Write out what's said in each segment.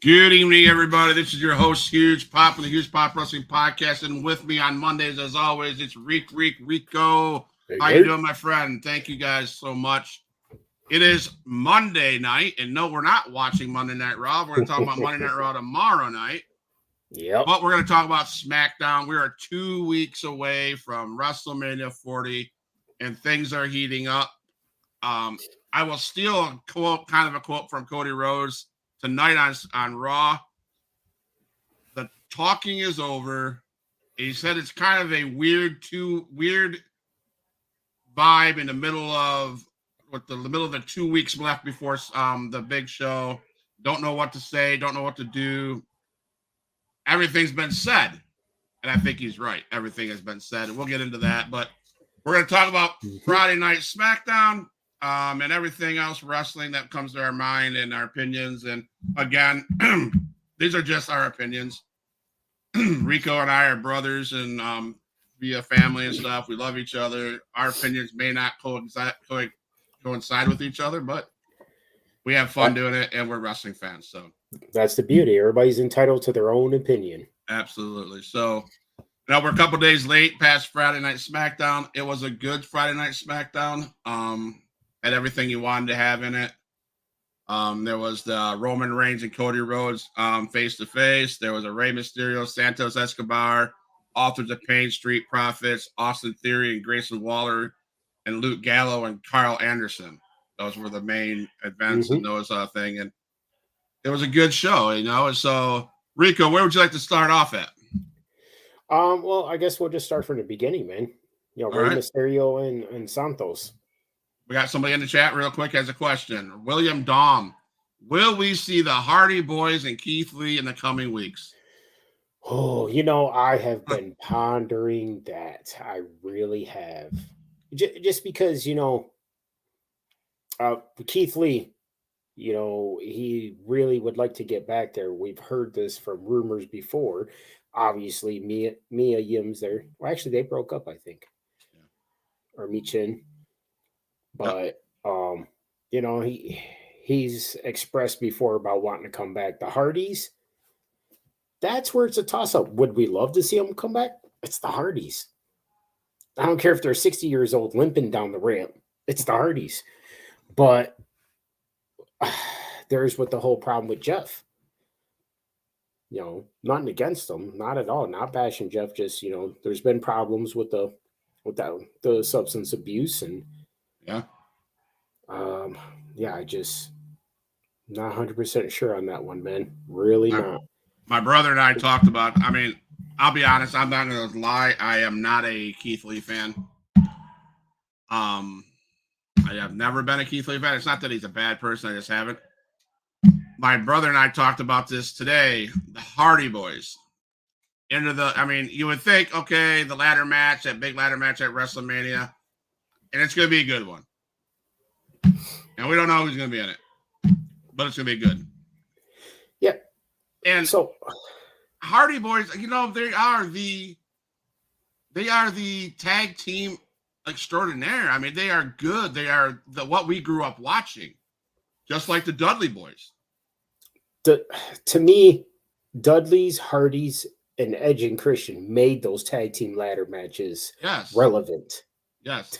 Good evening, everybody. This is your host, Huge Pop, from the Huge Pop Wrestling Podcast, and with me on Mondays, as always, it's Rico. Hey, How you doing, my friend? Thank you guys so much. It is Monday night, and no, we're not watching Monday Night Raw. We're going to talk about Monday Night Raw tomorrow night. Yep. But we're going to talk about Smackdown. We are 2 weeks away from WrestleMania 40, and things are heating up. I will steal a quote from Cody Rhodes. Tonight on Raw, the talking is over. He said it's kind of a weird vibe in the middle of the 2 weeks left before the big show. Don't know what to say. Don't know what to do. Everything's been said, and I think he's right. Everything has been said, and we'll get into that. But we're going to talk about Friday Night Smackdown. And everything else wrestling that comes to our mind and our opinions. And again, these are just our opinions. Rico and I are brothers and via family and stuff. We love each other. Our opinions may not coincide with each other, but we have fun doing it, and we're wrestling fans. So that's the beauty. Everybody's entitled to their own opinion. Absolutely. So now we're a couple days late past Friday Night Smackdown. It was a good Friday Night Smackdown. Had everything you wanted to have in it. There was the Roman Reigns and Cody Rhodes face-to-face. There was a Rey Mysterio, Santos Escobar, Authors of Pain, Street Profits, Austin Theory and Grayson Waller, and Luke Gallo and Carl Anderson. Those were the main events in those thing. And it was a good show, And so, Rico, where would you like to start off at? Well, I guess we'll just start from the beginning, man. Rey Mysterio and Santos. We got somebody in the chat real quick has a question. William Dom, will we see the Hardy Boys and Keith Lee in the coming weeks? Oh, I have been pondering that. I really have. Just because, Keith Lee, he really would like to get back there. We've heard this from rumors before. Obviously, Mia Yim's there. Well, actually, they broke up, I think. Yeah. Or Michin. But, he's expressed before about wanting to come back. The Hardys, that's where it's a toss-up. Would we love to see them come back? It's the Hardys. I don't care if they're 60 years old limping down the ramp. It's the Hardys. But there's what the whole problem with Jeff. Nothing against them. Not at all. Not bashing Jeff. Just, there's been problems with the substance abuse and I just not 100% sure on that one, man. Really not. My brother and I talked about. I mean, I'll be honest. I'm not going to lie. I am not a Keith Lee fan. I have never been a Keith Lee fan. It's not that he's a bad person. I just haven't. My brother and I talked about this today. The Hardy Boys. You would think, okay, the ladder match, that big ladder match at WrestleMania, and it's going to be a good one. And we don't know who's going to be in it, but it's going to be good. Yeah. And so Hardy Boys, they are the tag team extraordinaire. I mean, they are good. They are what we grew up watching, just like the Dudley Boys. To me, Dudley's, Hardys, and Edge and Christian made those tag team ladder matches relevant. Yes.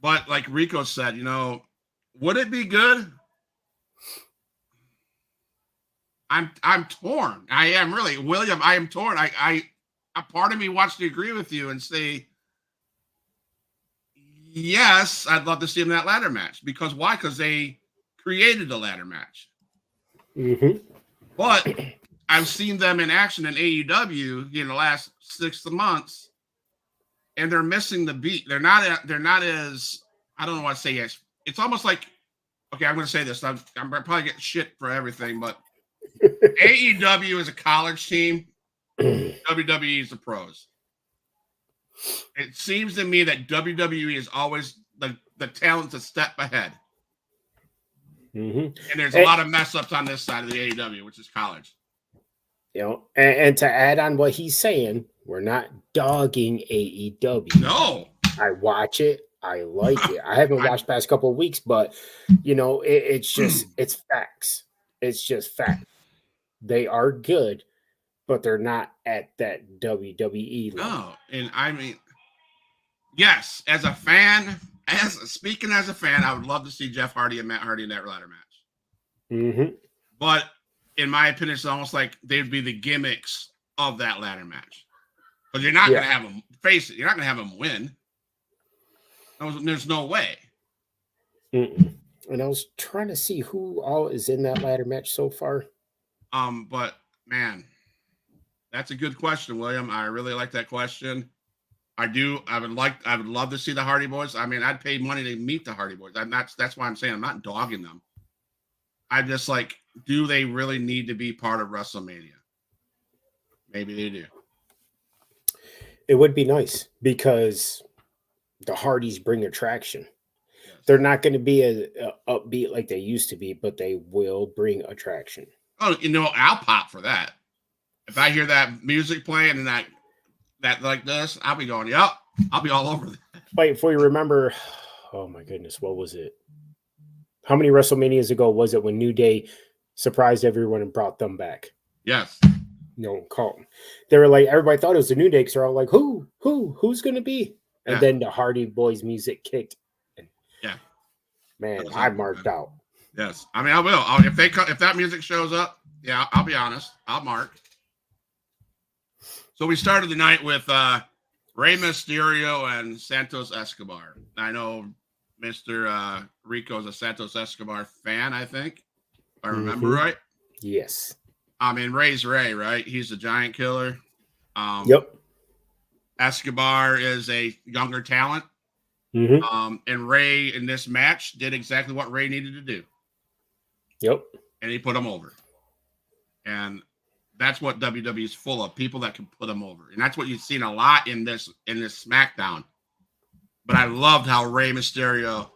But like Rico said, would it be good? I'm torn. I am really, William. I am torn. A part of me wants to agree with you and say, yes, I'd love to see him in that ladder match. Because why? Because they created the ladder match. Mm-hmm. But I've seen them in action in AEW in the last 6 months, and they're missing the beat. They're not as, I don't know what to say. It's almost like, okay, I'm going to say this. I'm probably getting shit for everything, but AEW is a college team. WWE is the pros. It seems to me that WWE is always the talent's a step ahead. Mm-hmm. And there's a lot of mess ups on this side of the AEW, which is college. And to add on what he's saying, we're not dogging AEW. No. I watch it. I like it. I haven't watched past couple of weeks, but it's just it's facts. It's just fact. They are good, but they're not at that WWE level. No, and I mean, yes, as a fan, as a fan, I would love to see Jeff Hardy and Matt Hardy in that ladder match. Mm-hmm. But in my opinion, it's almost like they'd be the gimmicks of that ladder match. But you're not going to have them face it. You're not going to have them win. There's no way. Mm-mm. And I was trying to see who all is in that ladder match so far. But man, that's a good question, William. I really like that question. I do. I would love to see the Hardy Boys. I mean, I'd pay money to meet the Hardy Boys. That's why I'm saying I'm not dogging them. I just like, do they really need to be part of WrestleMania? Maybe they do. It would be nice because the Hardys bring attraction. Yes. They're not going to be a upbeat like they used to be, but they will bring attraction. Oh, I'll pop for that. If I hear that music playing and that like this, I'll be going, yep, I'll be all over that. Wait, before you remember, oh my goodness, what was it? How many WrestleManias ago was it when New Day surprised everyone and brought them back? Yes. Colton. They were like, everybody thought it was the New Day because they're all like, who's going to be? And then the Hardy Boys music kicked. And man, I marked out. Yes, I mean I will. If that music shows up, I'll be honest, I'll mark. So we started the night with Rey Mysterio and Santos Escobar. I know Mr. Rico is a Santos Escobar fan, I think, if I remember right. Yes. I mean, Rey's Rey, right? He's a giant killer. Yep. Escobar is a younger talent. Mm-hmm. And Rey in this match did exactly what Rey needed to do. Yep. And he put him over. And that's what WWE is full of, people that can put them over. And that's what you've seen a lot in this Smackdown. But I loved how Rey Mysterio,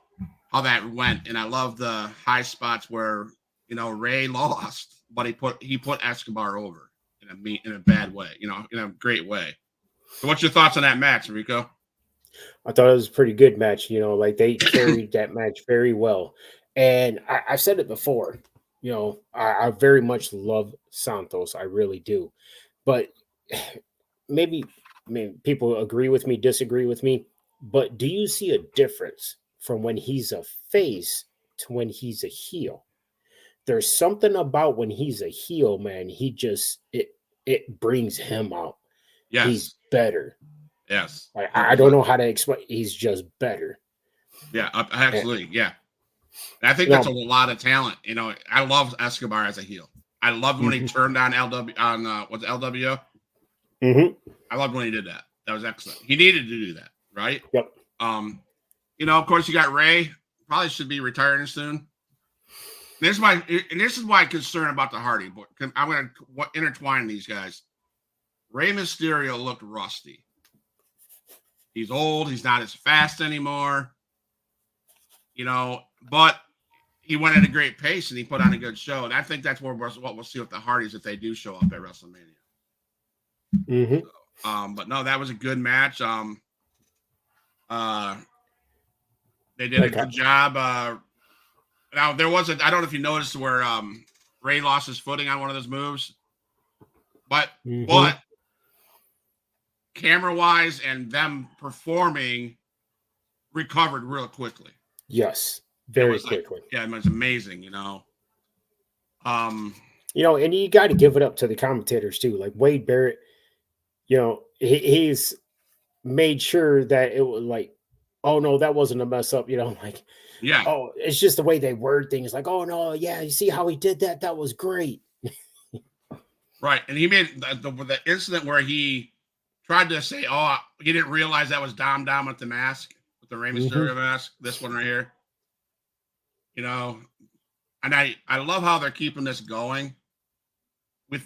how that went. And I love the high spots where, Rey lost, but he put Escobar over in a bad way, in a great way. So what's your thoughts on that match, Rico? I thought it was a pretty good match. Like they carried that match very well. And I've said it before, I very much love Santos. I really do. But maybe people agree with me, disagree with me. But do you see a difference from when he's a face to when he's a heel? There's something about when he's a heel, man. He just it brings him out. Yes. He's better. Yes. I don't know how to explain. He's just better. Yeah, absolutely. Yeah. And I think that's a lot of talent. I love Escobar as a heel. I loved when he turned on LW on what's LWO. Mm-hmm. I loved when he did that. That was excellent. He needed to do that, right? Yep. Of course, you got Rey. Probably should be retiring soon. This is why I'm concerned about the Hardy Boy. I'm going to intertwine these guys. Rey Mysterio looked rusty. He's old. He's not as fast anymore. But he went at a great pace and he put on a good show. And I think that's what we'll see with the Hardys if they do show up at WrestleMania. Mm-hmm. So, but no, that was a good match. They did a good job. Now there was I don't know if you noticed where Rey lost his footing on one of those moves, but camera wise and them performing recovered real quickly. Yes, very quickly. It was amazing, and you got to give it up to the commentators too. Like Wade Barrett, he's made sure that it was like, oh no, that wasn't a mess up. Oh, it's just the way they word things. Like, oh no, yeah, you see how he did that? That was great. Right, and he made the incident where he tried to say, oh, he didn't realize that was Dom with the mask. The Rey Mysterio mask, this one right here. And I love how they're keeping this going.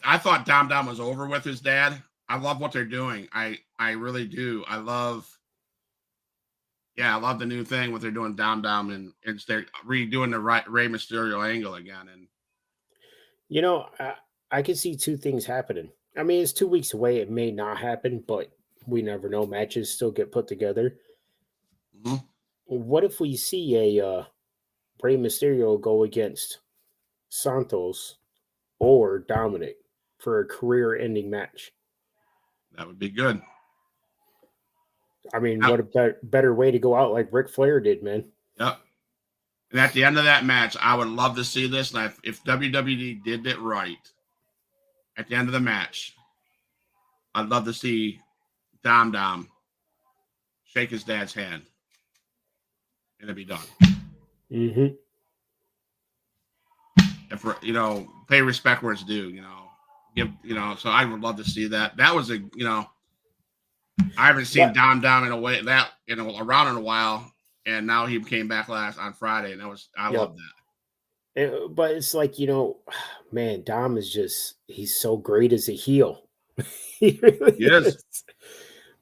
I thought Dom was over with his dad. I love what they're doing. I really do. I love the new thing what they're doing Dom and they're redoing the Rey Mysterio angle again. And I can see two things happening. I mean, it's 2 weeks away. It may not happen, but we never know. Matches still get put together. Mm-hmm. What if we see a Rey Mysterio go against Santos or Dominic for a career-ending match. That would be good. I mean, Now- what a better way to go out like Ric Flair did, man. Yep. And at the end of that match, I would love to see this. And if WWE did it right, at the end of the match, I'd love to see Dom shake his dad's hand, and it'd be done. Mm-hmm. If pay respect where it's due. Give. So I would love to see that. That was I haven't seen Dom in a way around in a while, and now he came back on Friday, and I love that. But it's like, man, Dom is he's so great as a heel. He really is.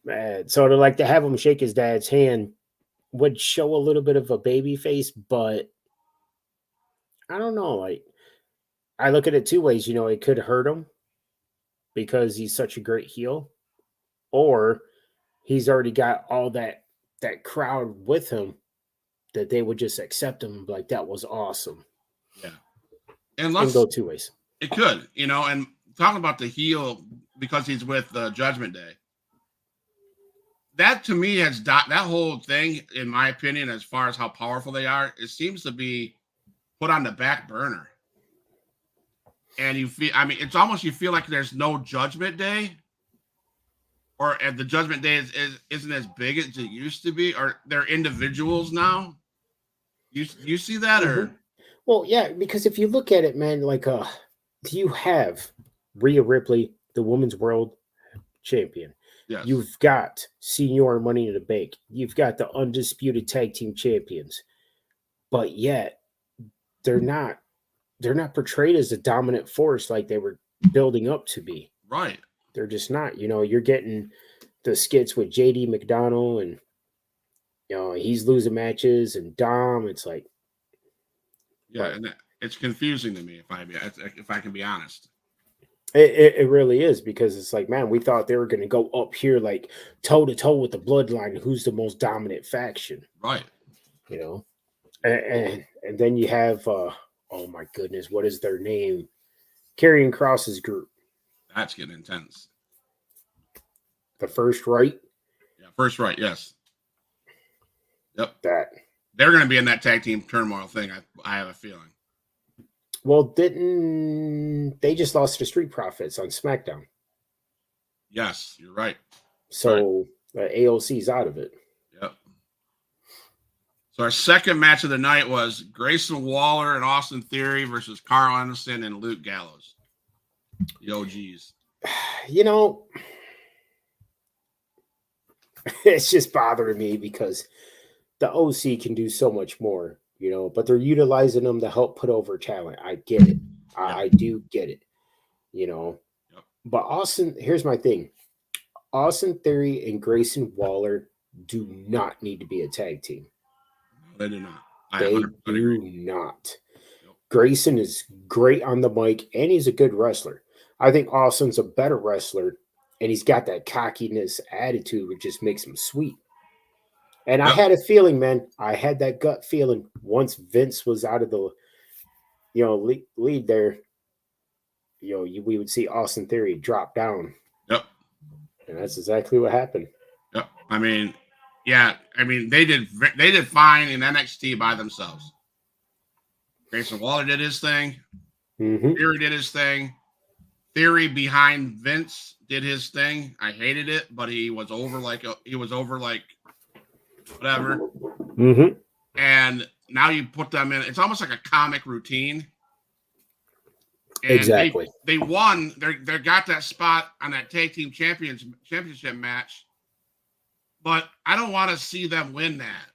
Man. So to have him shake his dad's hand would show a little bit of a baby face, but I don't know. Like, I look at it two ways. It could hurt him because he's such a great heel, or he's already got all that crowd with him that they would just accept him like that was awesome. Yeah. And go two ways. It could, and talking about the heel because he's with Judgment Day. That to me that whole thing, in my opinion, as far as how powerful they are, it seems to be put on the back burner. And it's almost, you feel like there's no Judgment Day, or the Judgment Day isn't as big as it used to be, or they're individuals now. You see that, or? Well, yeah, because if you look at it, man, you have Rhea Ripley, the Women's World Champion. Yes. You've got Senior Money in the Bank. You've got the Undisputed Tag Team Champions. But yet, they're not portrayed as a dominant force like they were building up to be. Right. They're just not. You're getting the skits with JD McDonald, and he's losing matches, and Dom. It's like, yeah, and it's confusing to me if I can be honest. It really is, because it's like, man, we thought they were going to go up here like toe to toe with the Bloodline. Who's the most dominant faction? Right. And then you have, oh my goodness, what is their name? Karrion Kross's group. That's getting intense. The First Right. Yeah, First Right. Yes. Yep. That they're going to be in that tag team turmoil thing. I have a feeling. Well, didn't they just lost to Street Profits on Smackdown? Yes, you're right. So AOC's out of it. Yep. So our second match of the night was Grayson Waller and Austin Theory versus Carl Anderson and Luke Gallows. The OGs. It's just bothering me because the OC can do so much more. But they're utilizing them to help put over talent. I get it. I do get it. Yep. But Austin, here's my thing. Austin Theory and Grayson Waller do not need to be a tag team. They do not. They do not. Yep. Grayson is great on the mic, and he's a good wrestler. I think Austin's a better wrestler, and he's got that cockiness attitude, which just makes him sweet. And I had a feeling, man. I had that gut feeling once Vince was out of the, lead there. We would see Austin Theory drop down. Yep. And that's exactly what happened. Yep. They did fine in NXT by themselves. Grayson Waller did his thing. Mm-hmm. Theory did his thing. Theory behind Vince did his thing. I hated it, but he was over like whatever. Mm-hmm. And now you put them in. It's almost like a comic routine. And exactly. They won. They got that spot on that tag team championship match. But I don't want to see them win that.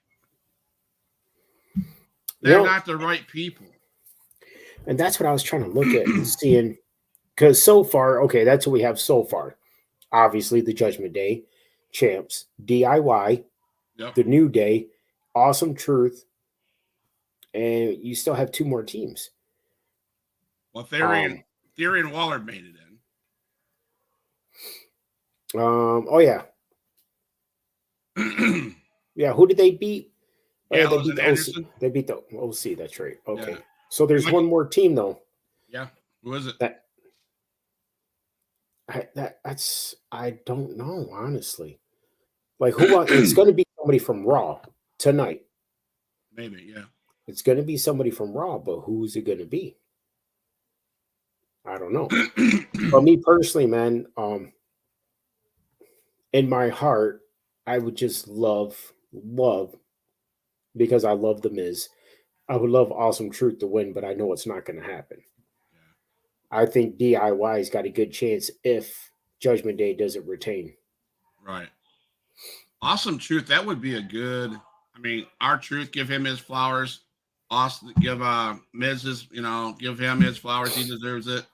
They're not the right people. And that's what I was trying to look at and seeing. Because so far, okay, that's what we have so far. Obviously, the Judgment Day champs, DIY. Yep. The New Day, Awesome Truth, and you still have two more teams. Well, Theory and Waller made it in. Oh yeah. Yeah, who did they beat? They beat the Anderson. OC. They beat the OC, that's right. Okay. Yeah. So there's one more team though. Yeah. Who is it? I don't know, honestly. Like who? It's going to be somebody from Raw tonight. Maybe, yeah. It's going to be somebody from Raw, but who's it going to be? I don't know. But me personally, man, in my heart, I would just love, because I love the Miz. I would love Awesome Truth to win, but I know it's not going to happen. Yeah. I think DIY's got a good chance if Judgment Day doesn't retain. Right. Awesome Truth. That would be a good. I mean, our Truth, give him his flowers. Austin, give Miz his, give him his flowers. He deserves it.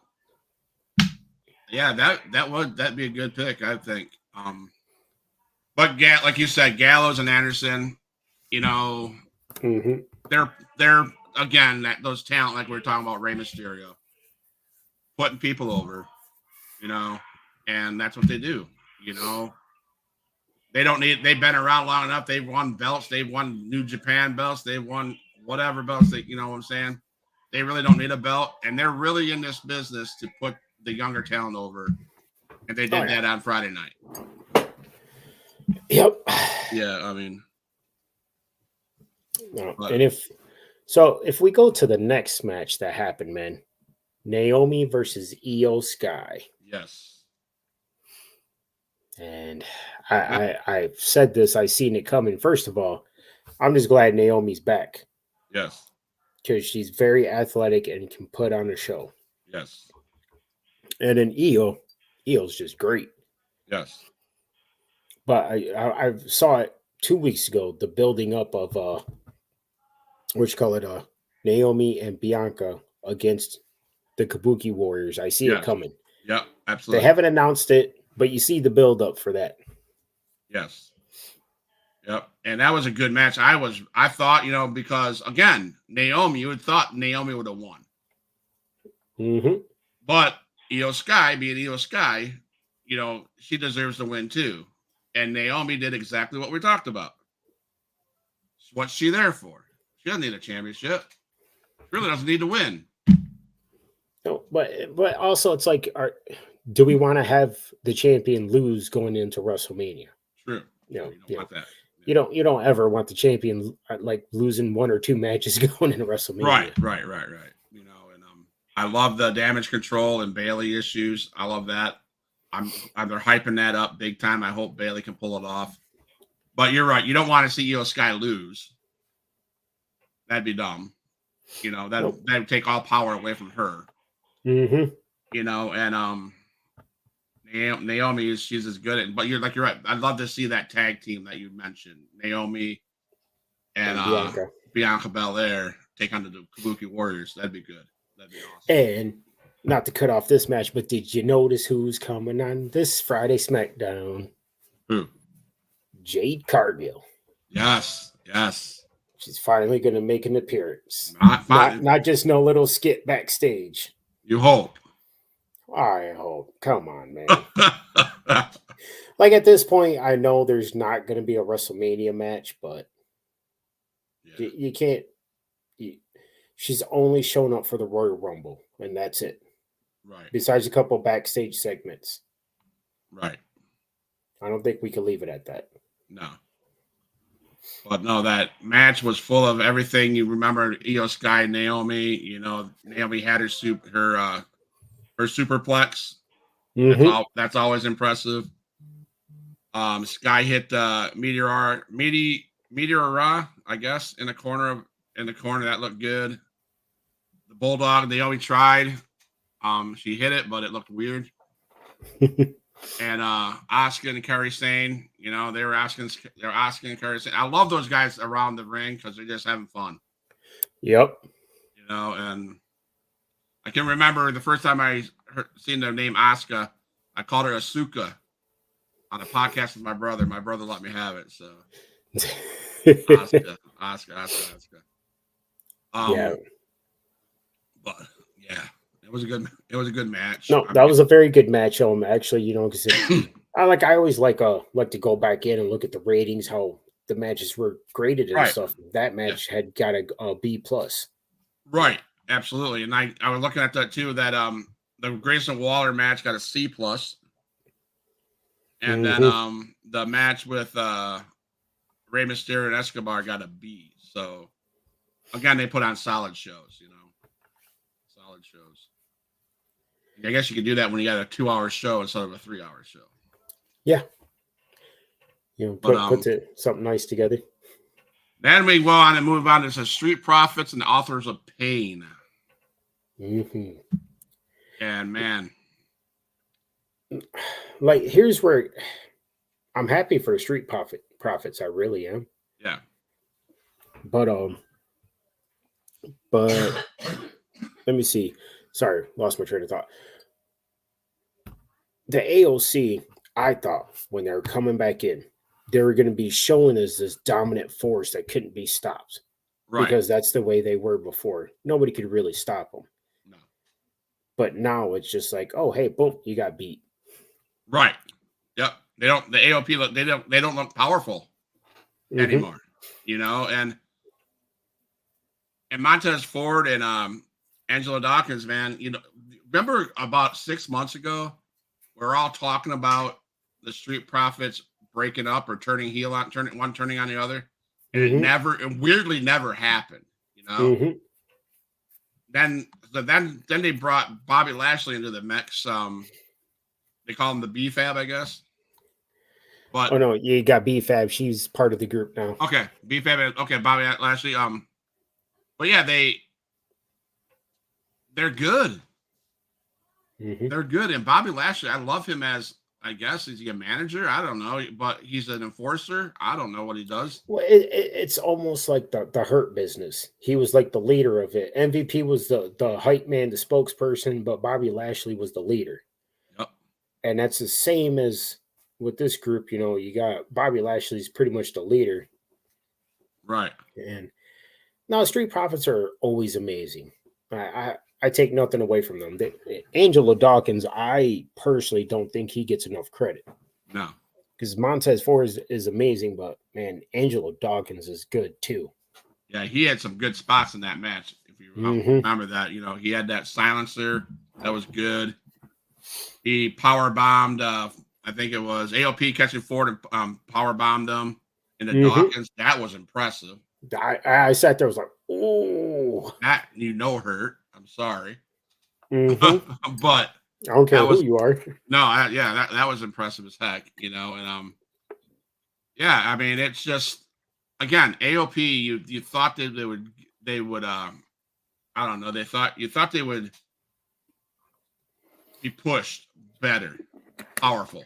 Yeah, that'd be a good pick, I think. But like you said, Gallows and Anderson, Mm-hmm. they're again those talent like we were talking about Rey Mysterio, putting people over, and that's what they do. They don't need. They've been around long enough. They've won belts. They've won New Japan belts. They've won whatever belts. You know what I'm saying? They really don't need a belt, and they're really in this business to put the younger talent over. And they did that on Friday night. Yep. Yeah, I mean. No. And if we go to the next match that happened, man, Naomi versus Io Sky. Yes. And I've said this, I seen it coming. First of all, I'm just glad Naomi's back. Yes. Because she's very athletic and can put on a show. Yes. And then Io's just great. Yes. But I saw it 2 weeks ago, the building up of Naomi and Bianca against the Kabuki Warriors. I see it coming. Yep, absolutely. They haven't announced it, but you see the build up for that. Yes. Yep. And that was a good match. I thought, because again, Naomi, you would thought Naomi would have won. Mm-hmm. But Io Sky, being Io Sky, she deserves to win too. And Naomi did exactly what we talked about. What's she there for? She doesn't need a championship. She really doesn't need to win. No, but also it's like, do we want to have the champion lose going into WrestleMania? True. You don't want that. You don't ever want the champion like losing 1 or 2 matches going into WrestleMania. Right. And I love the damage control and Bailey issues. I love that. They're hyping that up big time. I hope Bailey can pull it off. But you're right. You don't want to see Io Sky lose. That'd be dumb. That would take all power away from her. Mm-hmm. And Naomi she's as good at. But you're right. I'd love to see that tag team that you mentioned, Naomi and Bianca Belair take on the Kabuki Warriors. That'd be good. That'd be awesome. And not to cut off this match, but did you notice who's coming on this Friday Smackdown? Who? Jade Cargill. Yes. She's finally going to make an appearance. Not just no little skit backstage. You hope. I hope. Come on, man. Like at this point, I know there's not going to be a WrestleMania match, but you can't. She's only shown up for the Royal Rumble, and that's it. Right. Besides a couple backstage segments. Right. I don't think we can leave it at that. No. But no, that match was full of everything. You remember Io Sky, Naomi. Naomi had her superplex. Mm-hmm. That's always impressive. Sky hit Meteor I guess, in the corner that looked good. The Bulldog, Naomi tried. She hit it, but it looked weird. And Asuka and Kairi Sane, they were asking Kairi Sane. I love those guys around the ring because they're just having fun. Yep. And I can remember the first time I seen the name Asuka, I called her Asuka on a podcast with my brother. My brother let me have it. So Asuka. Yeah. But yeah. It was a good match. No, that was a very good match. Actually, because I always like to go back in and look at the ratings, how the matches were graded and stuff. That match had got a B+. Right, Absolutely. And I was looking at that too, that the Grayson Waller match got a C plus. And then the match with Rey Mysterio and Escobar got a B. So again, they put on solid shows, solid shows. I guess you could do that when you got a 2-hour show instead of a 3-hour show. Yeah. Put something nice together. Then we go on and move on to the Street Profits and the Authors of Pain. Mm-hmm. And man, like here's where I'm happy for Street Profits. I really am. Yeah. But let me see. Sorry, lost my train of thought. The AOC, I thought when they were coming back in, they were going to be showing us this dominant force that couldn't be stopped. Right. Because that's the way they were before. Nobody could really stop them. No. But now it's just like, oh, hey, boom, you got beat. Right. Yep. The AOP, they don't look powerful anymore, and Montez Ford and Angela Dawkins, man, remember about 6 months ago, we're all talking about the Street Profits breaking up or turning heel on, turning on the other. And it weirdly never happened, Then they brought Bobby Lashley into the mix. They call him the B-Fab, I guess. But oh no, you got B-Fab. She's part of the group now. Okay, B-Fab. Okay, Bobby Lashley. But yeah, they're good. They're good, and Bobby Lashley, I love him as, I guess, is he a manager? I don't know, but he's an enforcer. I don't know what he does. Well, it's almost like the Hurt Business. He was like the leader of it. MVP was the hype man, the spokesperson, but Bobby Lashley was the leader. Yep. And that's the same as with this group. You got Bobby Lashley's pretty much the leader. Right. And now Street Profits are always amazing. I take nothing away from them. Angelo Dawkins, I personally don't think he gets enough credit. No. Because Montez Ford is amazing, but, man, Angelo Dawkins is good, too. Yeah, he had some good spots in that match. If you remember that, he had that silencer. That was good. He power bombed, I think it was AOP catching Ford and power bombed them into Dawkins. That was impressive. I sat there, I was like, oh. That, hurt. I'm sorry. But I don't care who you are. No, that was impressive as heck, and yeah, I mean, it's just, again, AOP, you thought that they would I don't know, you thought they would be pushed better, powerful.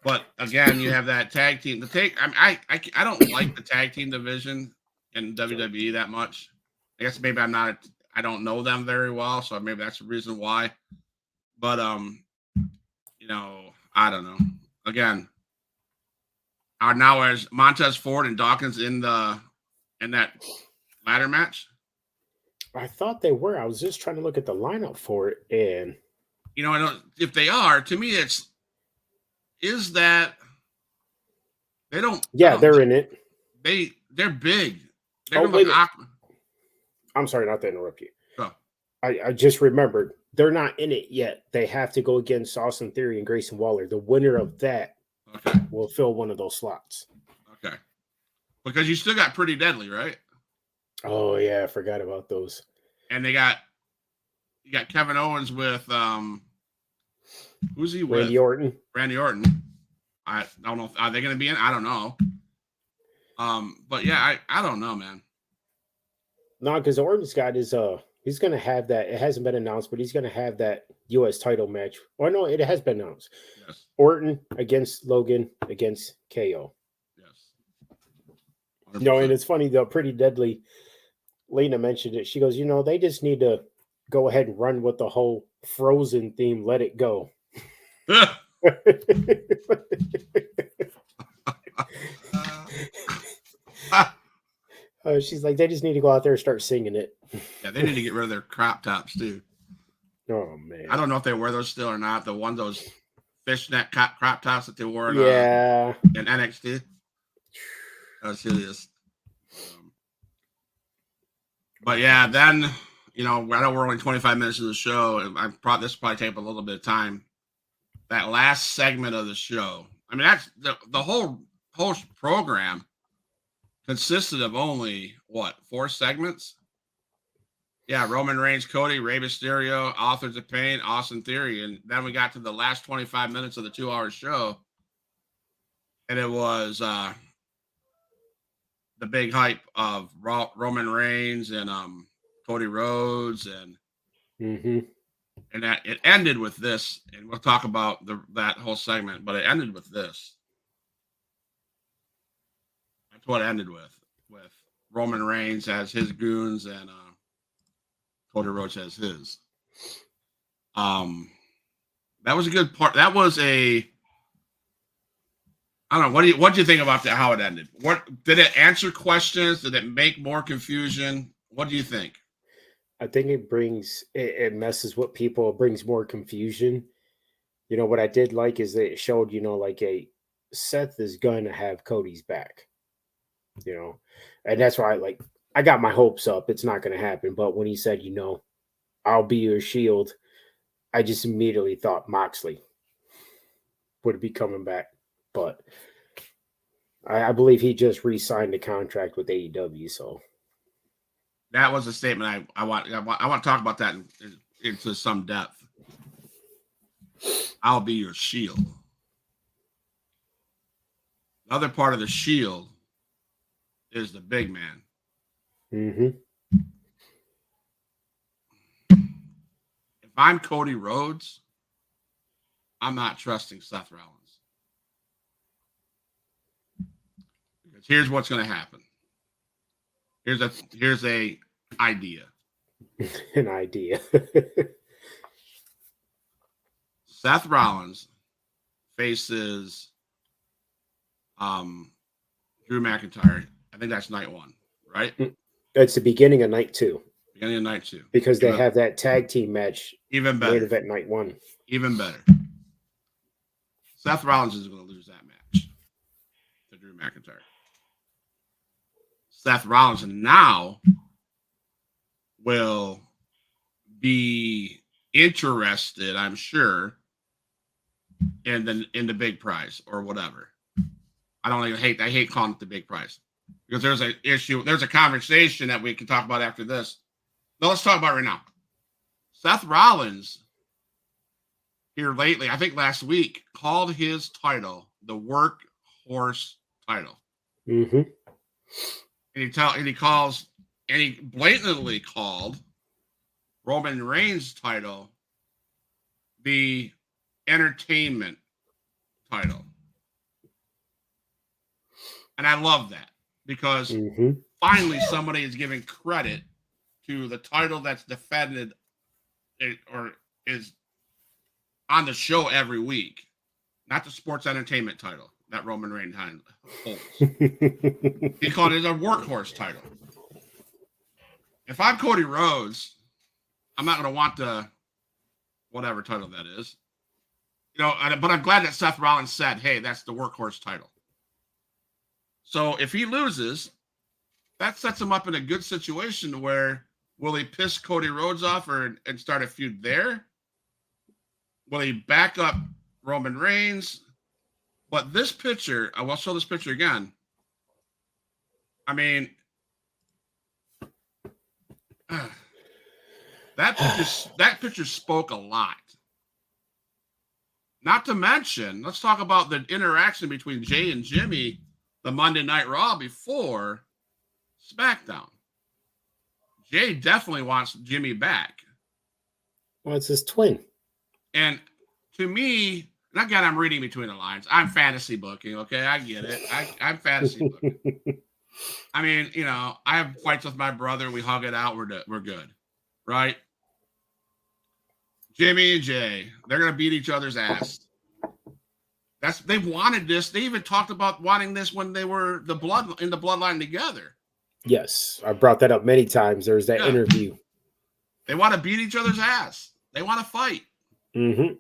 But again, you have that tag team. I don't like the tag team division in WWE that much. I guess maybe I don't know them very well, so maybe that's the reason why. But I don't know. Again, now as Montez Ford and Dawkins in that ladder match? I thought they were. I was just trying to look at the lineup for it, and I don't. If they are, to me, is that they don't. Yeah, they're in it. They're big. I'm sorry not to interrupt you. Oh. I just remembered they're not in it yet. They have to go against Austin Theory and Grayson Waller. The winner of that will fill one of those slots. Okay. Because you still got Pretty Deadly, right? Oh yeah, I forgot about those. And you got Kevin Owens with who's he with? Randy Orton. I don't know. Are they going to be in? I don't know. But yeah, I don't know, man. No, because Orton's got his he's going to have that. It hasn't been announced, but he's going to have that U.S. title match. Or no, it has been announced. Yes. Orton against Logan against KO. Yes. 100%. No, and it's funny though. Pretty Deadly. Lena mentioned it. She goes, they just need to go ahead and run with the whole Frozen theme. Let it go. She's like, they just need to go out there and start singing it. Yeah, they need to get rid of their crop tops too. Oh man, I don't know if they wear those still or not. Those fishnet crop tops that they wore in NXT. That's hideous. But yeah, then I know we're only 25 minutes of the show, and this will probably take up a little bit of time. That last segment of the show. I mean, that's the whole program consisted of only 4 segments? Yeah, Roman Reigns, Cody, Rey Mysterio, Authors of Pain, Austin Theory, and then we got to the last 25 minutes of the 2-hour show, and it was the big hype of Roman Reigns and Cody Rhodes, and and that it ended with this, and we'll talk about that whole segment, but it ended with this. That's what it ended with Roman Reigns as his goons and Cody Rhodes as his. That was a good part. That was I don't know. What do you think about that? How it ended? What did it answer questions? Did it make more confusion? What do you think? I think it messes with people. It brings more confusion. What I did like is that it showed, Seth is going to have Cody's back, and that's why I got my hopes up. It's not going to happen. But when he said, I'll be your shield, I just immediately thought Moxley would be coming back. But I believe he just re-signed a contract with AEW. So that was a statement I want to talk about that into some depth. I'll be your shield. The other part of the shield is the big man. If I'm Cody Rhodes, I'm not trusting Seth Rollins. Because here's what's going to happen. Here's a idea. An idea. Seth Rollins faces Drew McIntyre. I think that's night 1, right? That's the beginning of night 2. Beginning of night 2. Because they have that tag team match. Even better. At night 1. Even better. Seth Rollins is going to lose that match to Drew McIntyre. Seth Rollins now will be interested, I'm sure, in the big prize or whatever. I hate calling it the big prize because there's a conversation that we can talk about after this. No, let's talk about it right now. Seth Rollins here lately, I think last week, called his title the workhorse title. And he blatantly called Roman Reigns' title the entertainment title. And I love that because finally somebody is giving credit to the title that's defended or is on the show every week, not the sports entertainment title that Roman Reigns holds. He called it a workhorse title. If I'm Cody Rhodes, I'm not going to want the whatever title that is. But I'm glad that Seth Rollins said, hey, that's the workhorse title. So if he loses, that sets him up in a good situation where will he piss Cody Rhodes off and start a feud there? Will he back up Roman Reigns? But this picture, I will show this picture again. I mean, that picture spoke a lot. Not to mention, let's talk about the interaction between Jay and Jimmy, the Monday Night Raw before Smackdown. Jay definitely wants Jimmy back. Well, it's his twin. And to me, and again, I'm reading between the lines. I'm fantasy booking, okay? I get it. I'm fantasy booking. I mean, I have fights with my brother. We hug it out. We're good, right? Jimmy and Jay, they're going to beat each other's ass. They've wanted this. They even talked about wanting this when they were in the bloodline together. Yes, I brought that up many times. There's that interview. They want to beat each other's ass. They want to fight. And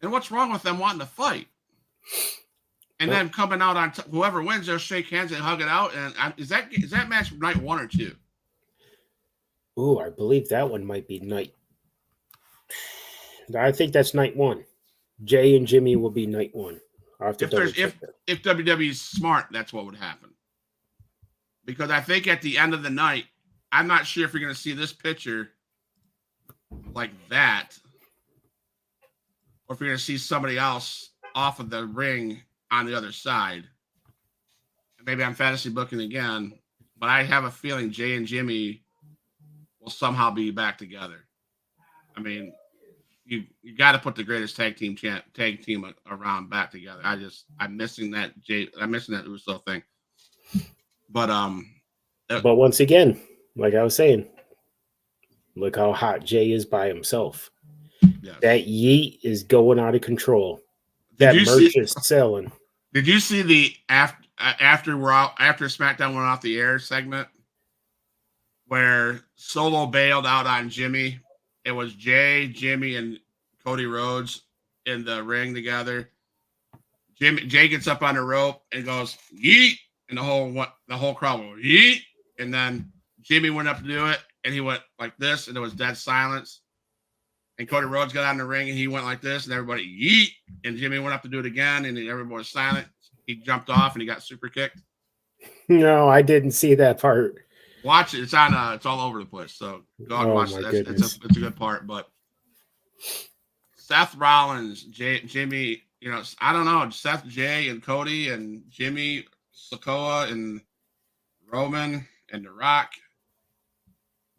what's wrong with them wanting to fight? And then coming out on whoever wins, they'll shake hands and hug it out. And is that match night 1 or 2? Ooh, I believe that one might be night. I think that's night one. Jay and Jimmy will be night one. I'll have to If double there's check that. if WWE is smart, that's what would happen. Because I think at the end of the night, I'm not sure if you're going to see this picture like that, or if you're going to see somebody else off of the ring on the other side. Maybe I'm fantasy booking again, but I have a feeling Jay and Jimmy will somehow be back together. I mean, you got to put the greatest tag team around back together. I'm missing that Uso thing. But once again, like I was saying, look how hot Jay is by himself. yes. That yeet is going out of control. Did That you merch see? is selling. Did you see the after SmackDown went off the air segment where Solo bailed out on Jimmy? It was Jay, Jimmy, and Cody Rhodes in the ring together. Jay gets up on the rope and goes yeet, and the whole crowd went yeet, and then Jimmy went up to do it, and he went like this, and there was dead silence. And Cody Rhodes got on the ring, and he went like this, and everybody yeet, and Jimmy went up to do it again, and everybody was silent. He jumped off, and he got super kicked. No, I didn't see that part. Watch it. It's on. It's all over the place. So go and watch it. It's a good part. But Seth Rollins, Jimmy, I don't know. Seth, Jay, and Cody, and Jimmy, Sokoa, and Roman, and The Rock.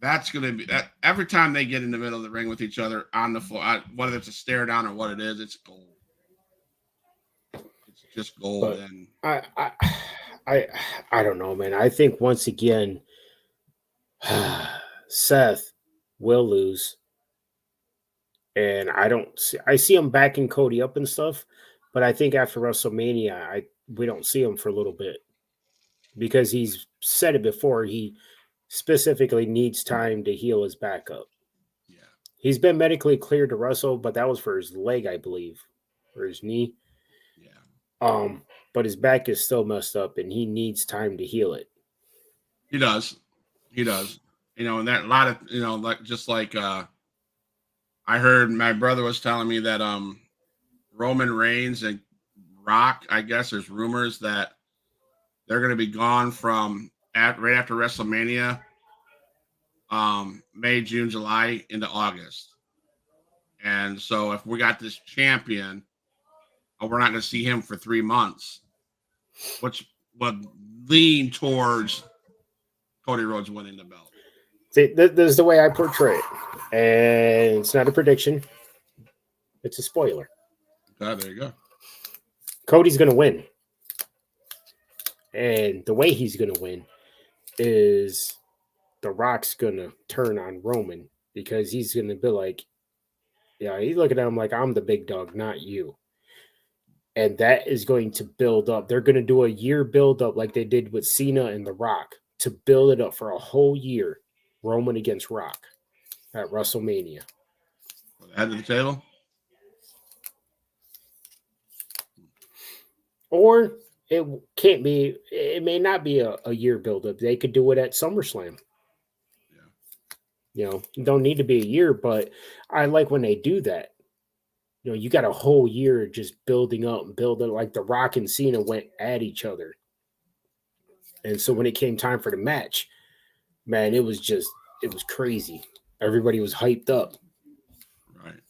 That's going to be that every time they get in the middle of the ring with each other on the floor, whether it's a stare down or what it is, it's gold. It's just gold. But and I don't know, man. I think once again, Seth will lose, and I see him backing Cody up and stuff, but I think after WrestleMania, we don't see him for a little bit because he's said it before. He specifically needs time to heal his back up. Yeah, he's been medically cleared to wrestle, but that was for his leg, I believe, or his knee. Yeah. But his back is still messed up, and he needs time to heal it. He does. And that a lot of like I heard my brother was telling me that Roman Reigns and Rock, I guess there's rumors that they're going to be gone from right after WrestleMania, May, June, July into August. And so if we got this champion, we're not going to see him for 3 months, which would lean towards Cody Rhodes winning the belt. See, this is the way I portray it. And it's not a prediction. It's a spoiler. Okay, there you go. Cody's going to win. And the way he's going to win is The Rock's going to turn on Roman because he's going to be like, yeah, he's looking at him like, I'm the big dog, not you. And that is going to build up. They're going to do a year build up like they did with Cena and The Rock to build it up for a whole year. Roman against Rock at WrestleMania. Head of the table? Or it can't be, it may not be a year buildup. They could do it at SummerSlam. Yeah. You don't need to be a year, but I like when they do that. You got a whole year just building up and building like The Rock and Cena went at each other. And so when it came time for the match, man, it was crazy. Everybody was hyped up. Right.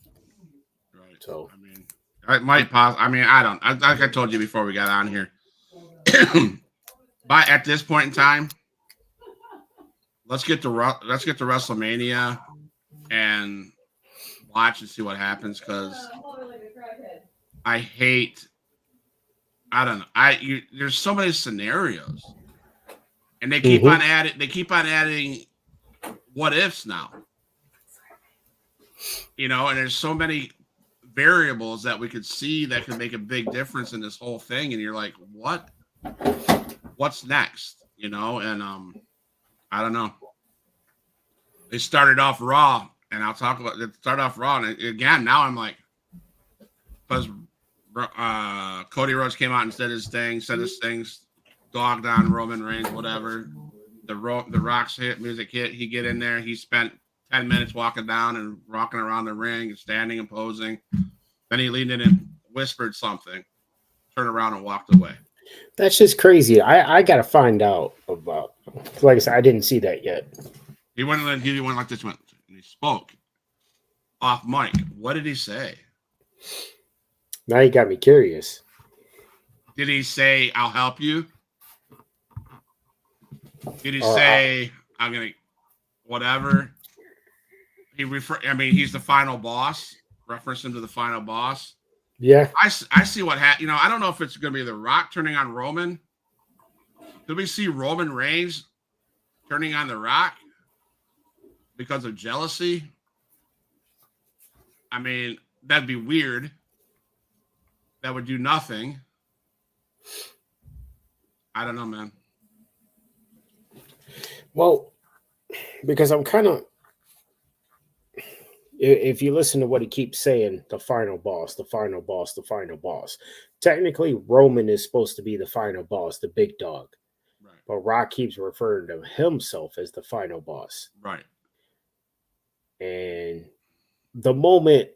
So, I mean, it might I mean, like I told you before we got on here. But at this point in time, let's get to WrestleMania and watch and see what happens because there's so many scenarios. And they keep on adding what ifs now. And there's so many variables that we could see that could make a big difference in this whole thing. And you're like, what's next? And I don't know. They started off Raw, and I'll talk about it. Start off Raw, and again, now I'm like, because Cody Rhodes came out and said his things, dogged on Roman Reigns, whatever. the Rock's music hit. He get in there. He spent 10 minutes walking down and walking around the ring and standing and posing. Then he leaned in and whispered something, turned around and walked away. That's just crazy. I got to find out about. Like I said, I didn't see that yet. He went and give you one like this one. And he spoke off mic. What did he say? Now you got me curious. Did he say, "I'll help you"? Did he say, "I'm gonna whatever"? He's the final boss. Reference him to the final boss. Yeah, I see what happened. I don't know if it's going to be The Rock turning on Roman. Did we see Roman Reigns turning on The Rock because of jealousy? I mean, that'd be weird. That would do nothing. I don't know, man. Well, because I'm kind of, if you listen to what he keeps saying, the final boss, the final boss, the final boss. Technically, Roman is supposed to be the final boss, the big dog. Right. But Rock keeps referring to himself as the final boss. Right. And the moment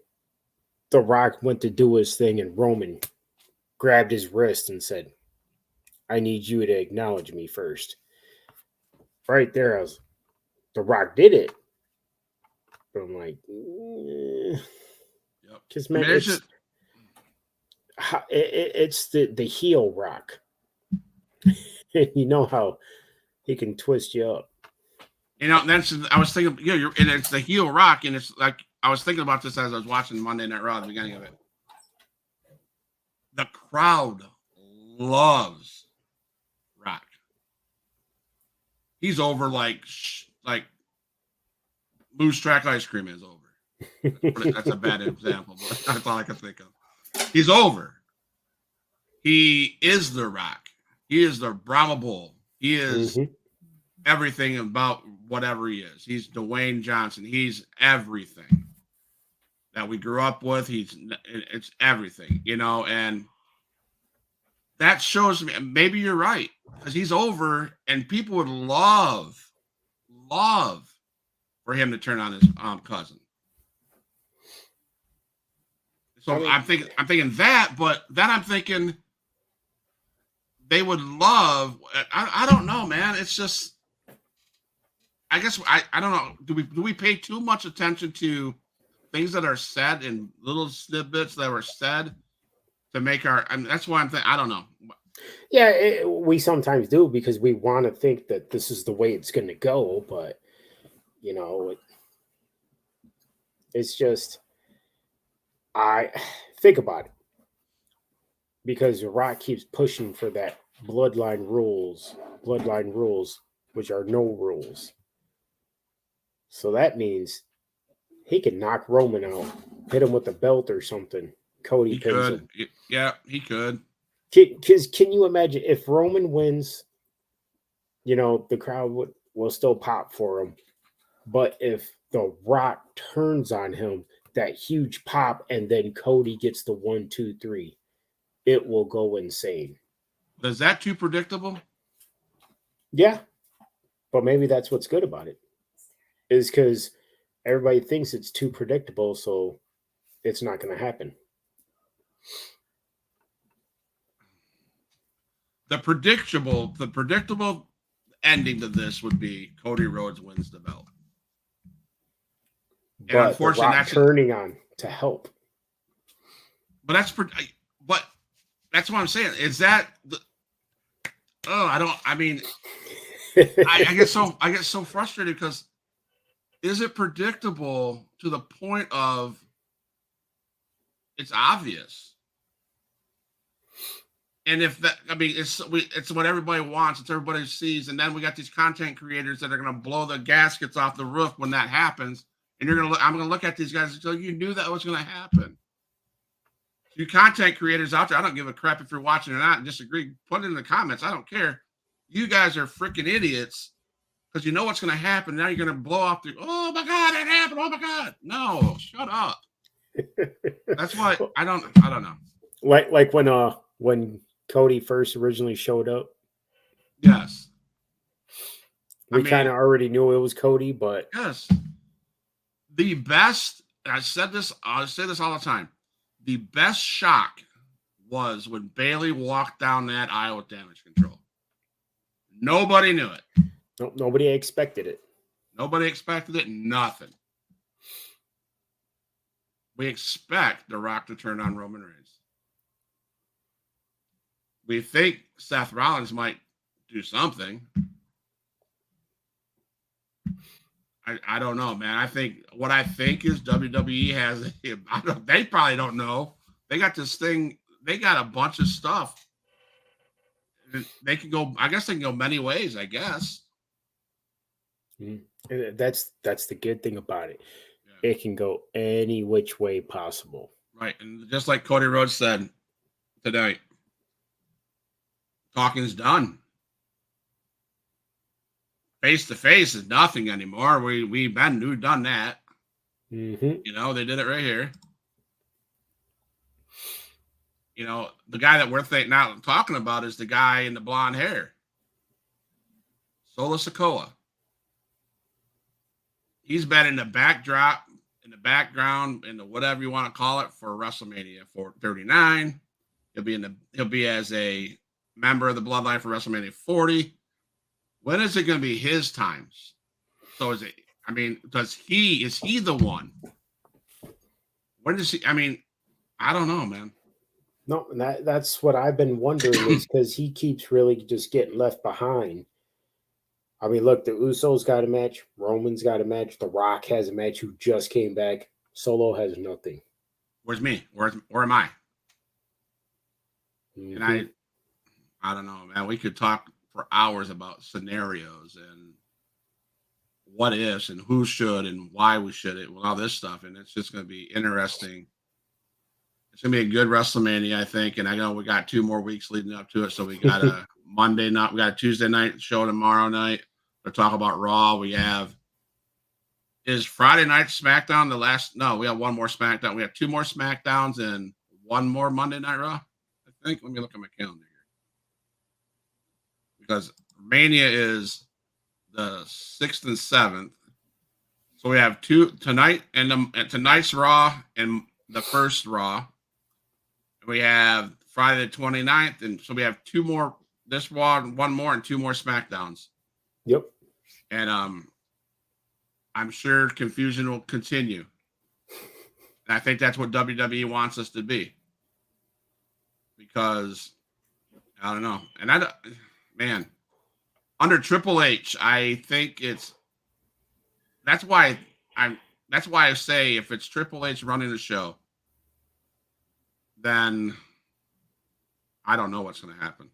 The Rock went to do his thing and Roman grabbed his wrist and said, "I need you to acknowledge me first." Right there, The Rock did it. But I'm like, because man, it's the heel Rock. You know how he can twist you up. I was thinking, and it's the heel Rock, and it's like I was thinking about this as I was watching Monday Night Raw at the beginning of it. The crowd loves Rock. He's over like Moose Track ice cream is over. That's a bad example, but that's all I can think of. He's over. He is The Rock. He is the Brahma Bull. He is everything about whatever he is. He's Dwayne Johnson. He's everything that we grew up with. It's everything, and that shows me, maybe you're right, because he's over and people would love for him to turn on his cousin. So I'm thinking that, but then I'm thinking they would love. I don't know, man. It's just, I guess I don't know. Do we pay too much attention to things that are said in little snippets that were said to make that's why I'm thinking. I don't know. Yeah, we sometimes do because we want to think that this is the way it's going to go, but it's just, I think about it because The Rock keeps pushing for that bloodline rules, which are no rules. So that means he can knock Roman out, hit him with a belt or something. Cody pins him. Yeah, he could. Because can you imagine if Roman wins, the crowd will still pop for him. But if The Rock turns on him, that huge pop, and then Cody gets the 1, 2, 3, it will go insane. Is that too predictable? Yeah. But maybe that's what's good about it. Is because everybody thinks it's too predictable, so it's not going to happen. The predictable ending to this would be Cody Rhodes wins the belt. And but unfortunately, that's turning on to help. But that's what I'm saying. Is that I get so frustrated because is it predictable to the point of it's obvious? And if that, it's what everybody wants. It's everybody sees. And then we got these content creators that are going to blow the gaskets off the roof when that happens. And I'm going to look at these guys and say, you knew that was going to happen. You content creators out there, I don't give a crap if you're watching or not and disagree. Put it in the comments. I don't care. You guys are freaking idiots because you know what's going to happen. Now you're going to blow off oh my God, that happened. Oh my God. No, shut up. That's why I don't know. Like when Cody first originally showed up. Yes. We kind of already knew it was Cody, but yes, the best. I said this. I say this all the time. The best shock was when Bayley walked down that aisle with Damage Control. Nobody knew it. Nobody expected it. Nobody expected it. Nothing. We expect The Rock to turn on Roman Reigns. We think Seth Rollins might do something. I don't know, man. I think is WWE has. They probably don't know. They got this thing. They got a bunch of stuff. They can go. I guess they can go many ways. I guess. That's the good thing about it. Yeah. It can go any which way possible. Right, and just like Cody Rhodes said tonight, talking's done. Face to face is nothing anymore. We've done that. Mm-hmm. You know, they did it right here. You know, the guy that we're now talking about is the guy in the blonde hair, Solo Sikoa. He's been in the backdrop, in the background, in the whatever you want to call it for WrestleMania 39. He'll be as a member of the Bloodline for WrestleMania 40. When is it going to be his times? So is it? I mean, is he the one? When does he? I mean, I don't know, man. No, that's what I've been wondering is because he keeps really just getting left behind. I mean, look, the Usos got a match. Roman's got a match. The Rock has a match who just came back. Solo has nothing. Where's me? Where am I? Mm-hmm. And I don't know, man. We could talk for hours about scenarios and what ifs and who should and why we should it, all this stuff. And it's just going to be interesting. It's going to be a good WrestleMania, I think. And I know we got 2 more weeks leading up to it. So we got a Monday night. We got a Tuesday night show tomorrow night. We'll talk about Raw. Is Friday night SmackDown the last? No, we have one more SmackDown. We have 2 more SmackDowns and 1 more Monday Night Raw, I think. Let me look at my calendar here. Because Mania is the 6th and 7th. So we have 2 tonight and tonight's Raw and the first Raw. And we have Friday the 29th. And so we have 2 more this Raw, 1 more, and 2 more SmackDowns. Yep. And I'm sure confusion will continue. And I think that's what WWE wants us to be. Because I don't know. And man, under Triple H, I think that's why I say if it's Triple H running the show, then I don't know what's going to happen.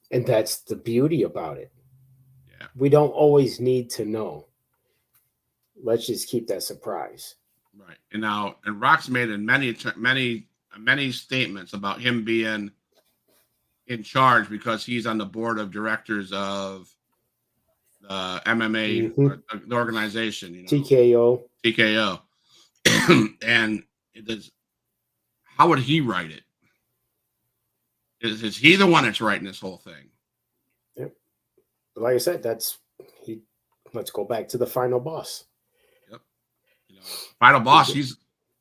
And that's the beauty about it. Yeah. We don't always need to know. Let's just keep that surprise. Right. And Rock's made in many statements about him being in charge because he's on the board of directors of the MMA, the organization, you know, TKO. And how would he write it? Is he the one that's writing this whole thing? Yep. But like I said, let's go back to the final boss. Yep. You know, final boss. He is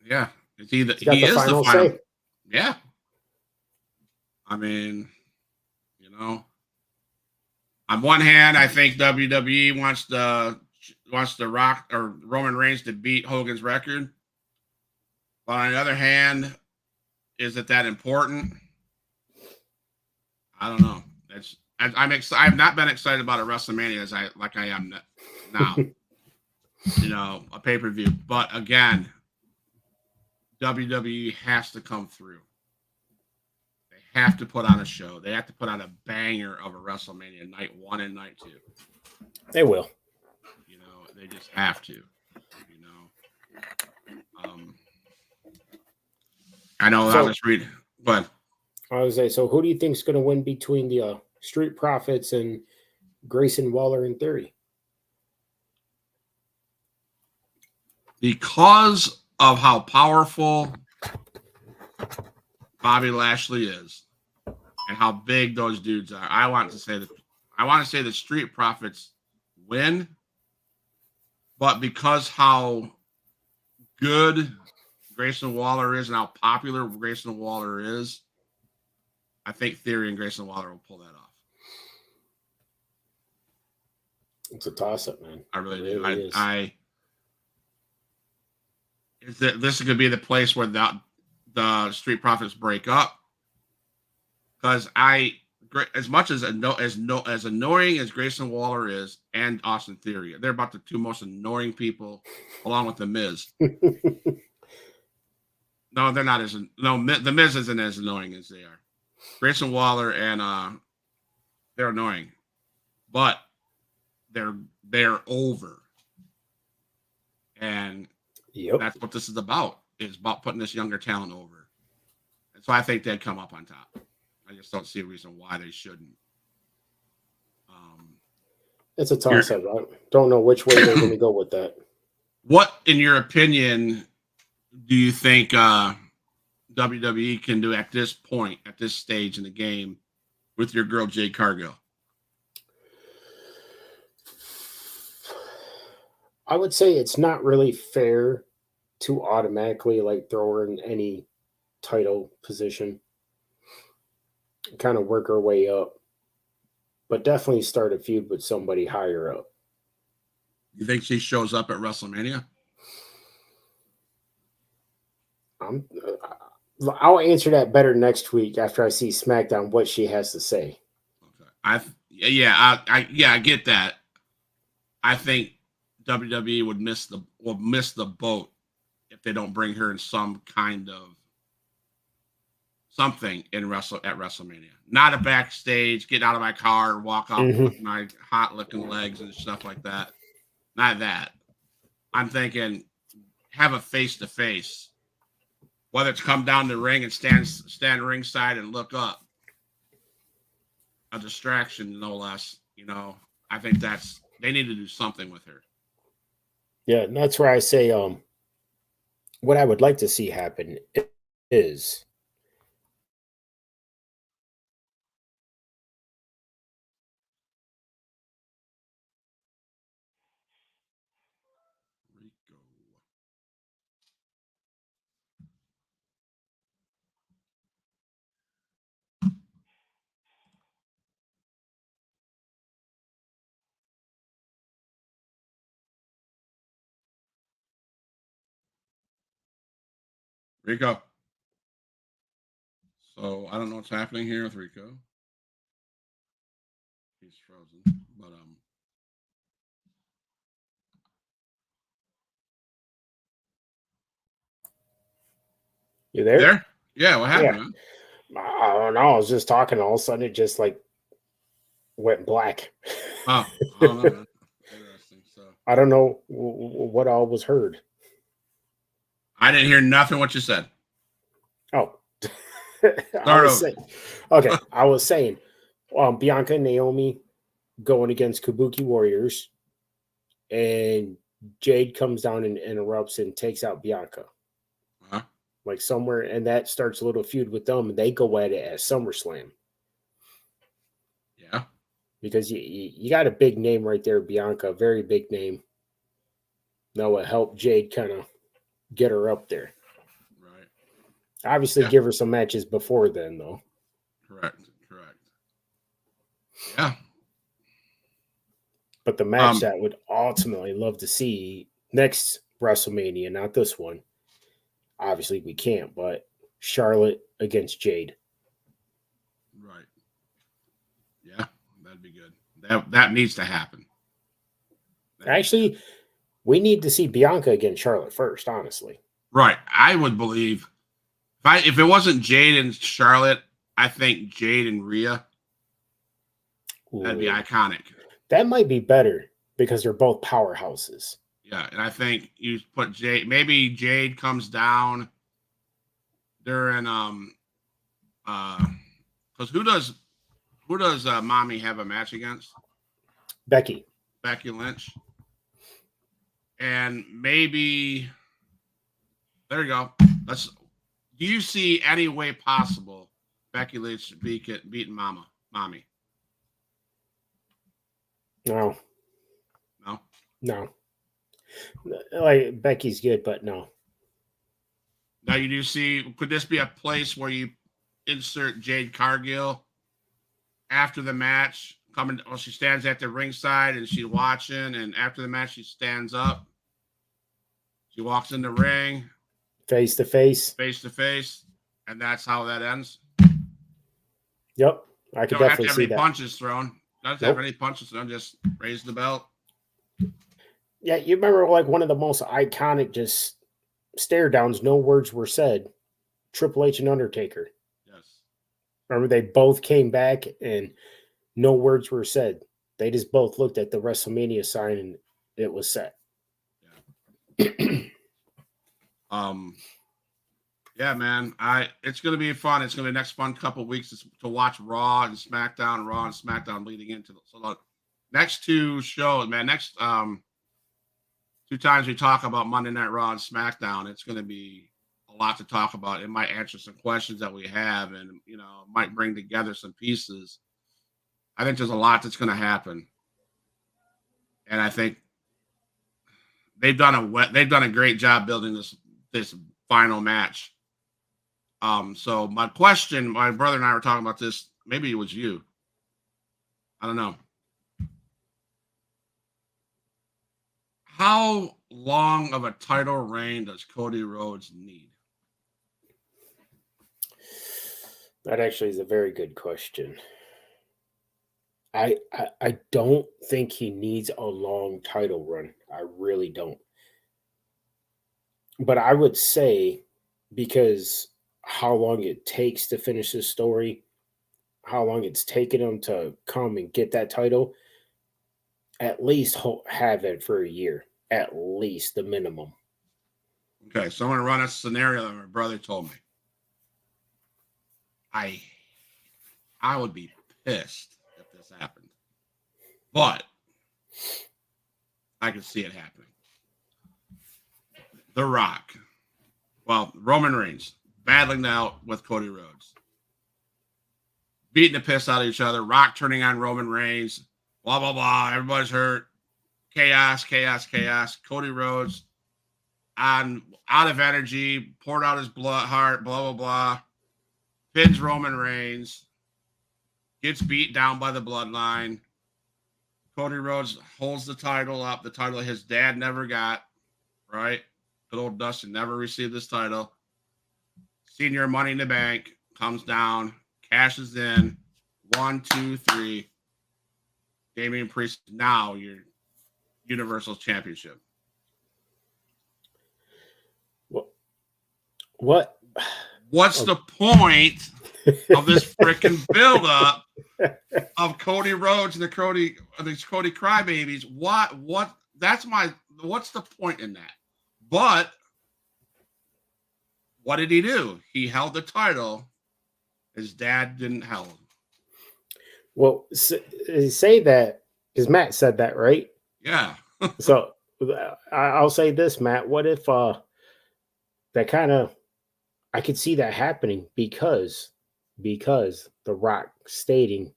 the final say. Yeah. I mean, you know, on one hand, I think WWE wants the Rock or Roman Reigns to beat Hogan's record. But on the other hand, is it that important? I don't know. I'm excited. I've not been excited about a WrestleMania as I am now. You know, a pay-per-view. But again, WWE has to come through. They have to put on a show. They have to put on a banger of a WrestleMania night 1 and night 2. They will. You know, they just have to. You know. I know. I was reading, but I was say. So, who do you think is going to win between the Street Profits and Grayson Waller in Theory? Because of how powerful Bobby Lashley is and how big those dudes are, I want to say the Street Profits win, but because how good Grayson Waller is and how popular Grayson Waller is, I think Theory and Grayson Waller will pull that off. It's a toss-up, man. I really It do. really is. This is going to be the place where the Street Profits break up, because as much as annoying as Grayson Waller is and Austin Theory, they're about the two most annoying people, along with the Miz. No, they're not the Miz isn't as annoying as they are. Grayson Waller and they're annoying, but they're over, and that's what this is about. It's about putting this younger talent over, and so I think they'd come up on top. I just don't see a reason why they shouldn't. It's a toss-up. I don't know which way they're going to go with that. What, in your opinion, do you think WWE can do at this point, at this stage in the game, with your girl Jade Cargill? I would say it's not really fair to automatically throw her in any title position, kind of work her way up, but definitely start a feud with somebody higher up. You think she shows up at WrestleMania? I'll answer that better next week after I see Smackdown what she has to say. Okay. I get that. I think WWE would miss the boat if they don't bring her in some kind of something at WrestleMania. Not a backstage, get out of my car, walk off with my hot looking legs and stuff like that. Not that. I'm thinking have a face to face. Whether it's come down the ring and stand ringside and look up. A distraction, no less. I think they need to do something with her. Yeah, and that's where I say what I would like to see happen is Rico. So I don't know what's happening here with Rico. He's frozen, but you there? Yeah, what happened? Yeah. I don't know. I was just talking. All of a sudden, it just went black. Oh, I don't know. Interesting. So I don't know what all was heard. I didn't hear nothing what you said. Oh, I was saying, Bianca and Naomi going against Kabuki Warriors, and Jade comes down and interrupts and takes out Bianca. Uh-huh. Somewhere, and that starts a little feud with them, and they go at it at SummerSlam. Yeah. Because you got a big name right there, Bianca, a very big name. That will help Jade kind of get her up there. Right. Obviously, give her some matches before then, though. Correct. Yeah. But the match that I would ultimately love to see next WrestleMania, not this one. Obviously, we can't, but Charlotte against Jade. Right. Yeah, that'd be good. That needs to happen. Actually, we need to see Bianca against Charlotte first, honestly. Right. I would believe if it wasn't Jade and Charlotte, I think Jade and Rhea. That'd be iconic. That might be better because they're both powerhouses. Yeah, and I think you put Jade. Maybe Jade comes down during because who does Mommy have a match against? Becky Lynch. And maybe there you go. Do you see any way possible Becky Lynch beating Mommy? No. No. Like Becky's good, but no. Now you do see, could this be a place where you insert Jade Cargill after the match? Coming, well, she stands at the ringside and she's watching, and after the match, she stands up. She walks in the ring, Face to face. face to face, and that's how that ends. Yep. I could Don't have to definitely have see any that. punches thrown. Doesn't have any punches thrown. Just raise the belt. Yeah, you remember like one of the most iconic just stare downs, no words were said. Triple H and Undertaker. Yes. Remember they both came back and no words were said. They just both looked at the WrestleMania sign and it was set. Yeah, man. It's gonna be fun. It's gonna be the next fun couple of weeks to watch Raw and SmackDown leading into the next two shows, man. Next two times we talk about Monday Night Raw and SmackDown, it's gonna be a lot to talk about. It might answer some questions that we have, and might bring together some pieces. I think there's a lot that's gonna happen, and I think they've done a great job building this final match. So my question, my brother and I were talking about this. Maybe it was you. I don't know. How long of a title reign does Cody Rhodes need? That actually is a very good question. I don't think he needs a long title run. I really don't. But I would say because how long it takes to finish this story, how long it's taken him to come and get that title, at least have it for a year, at least the minimum. Okay, so I'm going to run a scenario that my brother told me. I would be pissed if this happened, but I could see it happening. The Rock, Roman Reigns, battling out with Cody Rhodes, beating the piss out of each other. Rock turning on Roman Reigns, blah blah blah. Everybody's hurt. Chaos. Cody Rhodes out of energy, poured out his heart, blah blah blah. Pins Roman Reigns, gets beat down by the Bloodline. Cody Rhodes holds the title up, the title his dad never got, right? Good old Dustin never received this title. Senior Money in the Bank comes down, cashes in. 1, 2, 3. Damian Priest, now your Universal Championship. What? What's the point of this freaking buildup of Cody Rhodes and these Cody crybabies? What? What's the point in that? But what did he do? He held the title. His dad didn't hold him. Well, say that because Matt said that, right? Yeah. So I'll say this, Matt. What if that kind of I could see that happening because The Rock stating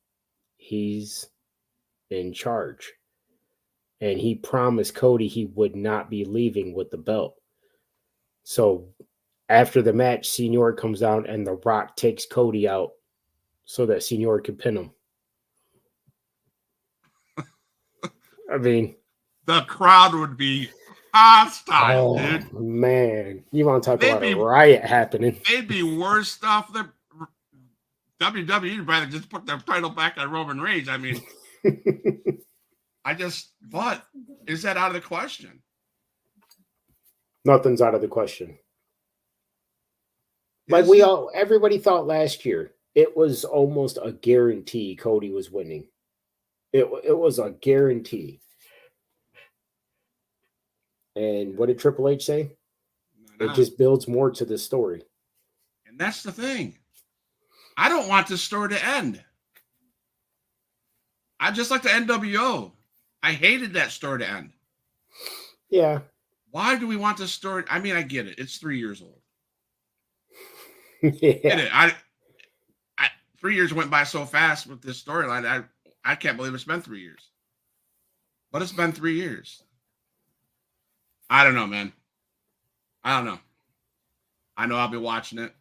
he's in charge. And he promised Cody he would not be leaving with the belt. So after the match, Senior comes down and The Rock takes Cody out so that Senior can pin him. I mean, the crowd would be hostile, dude. Man, you want to talk about a riot happening? They'd be worse stuff than WWE would rather just put their title back on Roman Reigns. I mean, but is that out of the question? Nothing's out of the question. Like everybody thought last year, it was almost a guarantee Cody was winning. It was a guarantee. And what did Triple H say? It just builds more to the story. And that's the thing. I don't want this story to end. I just like the NWO. I hated that story to end. Yeah. Why do we want this story? I mean, I get it. It's 3 years old. Yeah. Get it. I 3 years went by so fast with this storyline. I can't believe it's been 3 years. But it's been 3 years. I don't know, man. I don't know. I know I'll be watching it.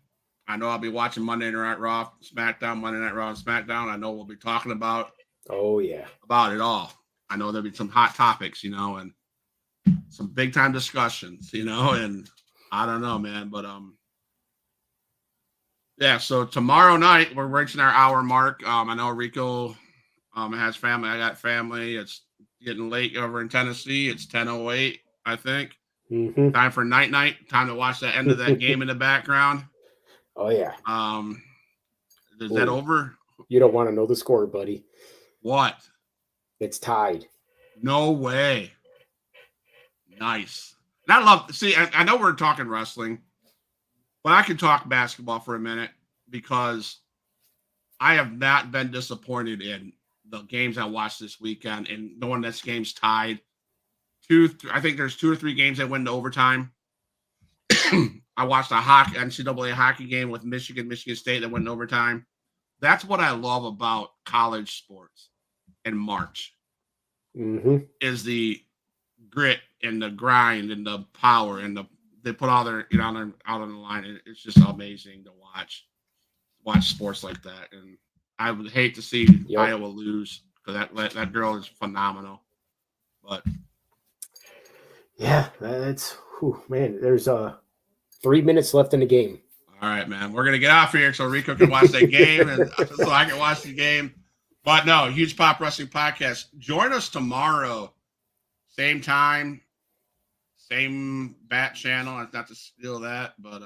I know I'll be watching Monday Night Raw, SmackDown, Monday Night Raw, and SmackDown. I know we'll be talking about it all. I know there'll be some hot topics, and some big time discussions, and I don't know, man, but yeah. So tomorrow night we're reaching our hour mark. I know Rico has family. I got family. It's getting late over in Tennessee. It's 10:08, I think. Mm-hmm. Time for night. Time to watch the end of that game in the background. Oh yeah. Is that over? You don't want to know the score, buddy. What? It's tied. No way. Nice. And I love. See, I know we're talking wrestling, but I can talk basketball for a minute because I have not been disappointed in the games I watched this weekend, and knowing this game's tied. I think there's 2 or 3 games that went to overtime. I watched a NCAA hockey game with Michigan State that went in overtime. That's what I love about college sports in March. Mm-hmm. Is the grit and the grind and the power and they put all their out on the line. And it's just amazing to watch sports like that. And I would hate to see Iowa lose because that girl is phenomenal. But yeah, that's man. There's 3 minutes left in the game. All right, man. We're gonna get off here so Rico can watch that game and so I can watch the game. But no, Huge Pop Wrestling Podcast. Join us tomorrow, same time, same bat channel. Not to steal that, but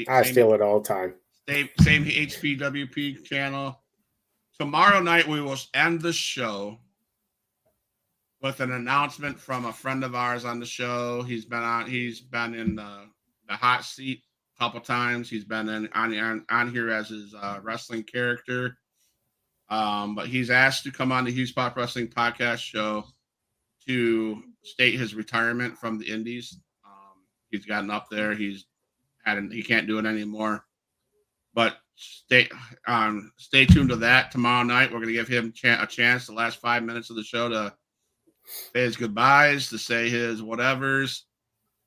I steal it all the time. Same HPWP channel. Tomorrow night we will end the show with an announcement from a friend of ours on the show. He's been in the hot seat a couple times. He's been on here as his wrestling character. But he's asked to come on the Huge Pop Wrestling Podcast show to state his retirement from the Indies. He's gotten up there. He can't do it anymore. But stay tuned to that tomorrow night. We're going to give him a chance the last 5 minutes of the show to say his goodbyes, to say his whatevers.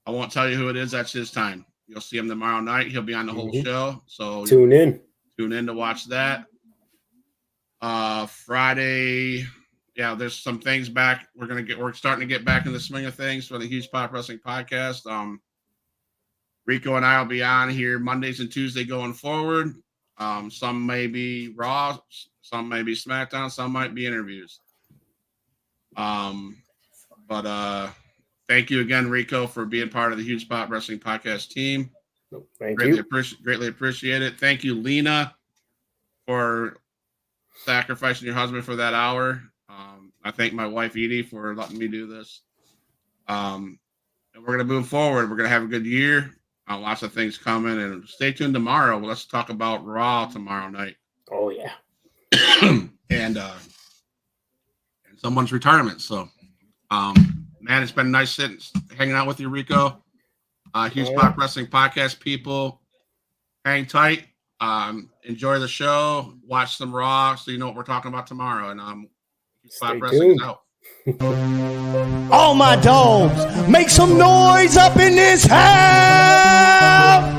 I won't tell you who it is. That's his time. You'll see him tomorrow night. He'll be on the whole show. So tune in to watch that. Friday, yeah, there's some things back. We're starting to get back in the swing of things for the Huge Pop Wrestling Podcast. Rico and I will be on here Mondays and Tuesdays going forward. Some may be Raw, some may be SmackDown, some might be interviews. But thank you again, Rico, for being part of the Huge Pop Wrestling Podcast team. Greatly appreciate it. Thank you, Lena, for sacrificing your husband for that hour. I thank my wife, Edie, for letting me do this. And we're going to move forward. We're going to have a good year. Lots of things coming. And stay tuned tomorrow. Let's talk about Raw tomorrow night. Oh, yeah. and someone's retirement. So, man, it's been nice hanging out with you, Rico. Huge Pop Wrestling Podcast people. Hang tight. Enjoy the show. Watch some Raw so you know what we're talking about tomorrow. And Huge Pop Wrestling's out. All my dogs, make some noise up in this house.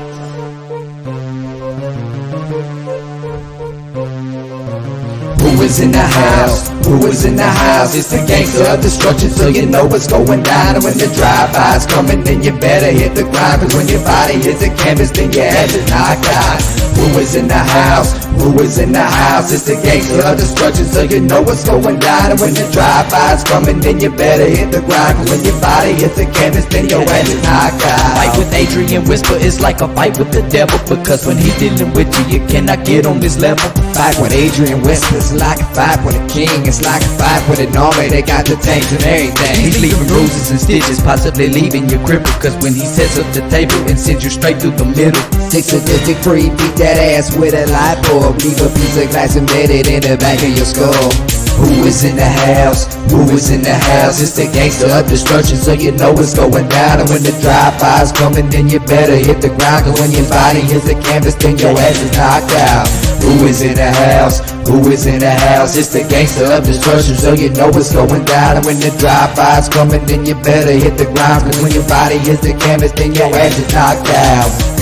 Who is in the house? Who is in the house? It's the gangster of destruction, so you know what's going down. And when the drive-by's coming, then you better hit the grind. Cause when your body hits the canvas, then your head is knocked out. Who is in the house? Who is in the house? It's the gangster of destruction, so you know what's going down. And when the drive-by's coming, then you better hit the grind. Cause when your body hits the canvas, then your head is knocked out. Fight with Adrian Whisper is like a fight with the devil, because when he's dealing with you, you cannot get on this level. Fight with Adrian Whisper is like a fight with a king. It's like a fight with an army. They got the tanks and everything. He's leaving bruises and stitches, possibly leaving you crippled. Cause when he sets up the table and sends you straight through the middle. Take sadistic free, beat that ass with a light bulb. Leave a piece of glass embedded in the back of your skull. Who is in the house? Who is in the house? It's the gangster of destruction, so you know what's going down. And when the drive-by's coming, then you better hit the ground. Cause when your body hits the canvas, then your ass is knocked out. Who is in the house? Who is in the house? It's the gangster of destruction, so you know what's going down. And when the drive-by's coming, then you better hit the ground. Cause when your body hits the canvas, then your ass is knocked out.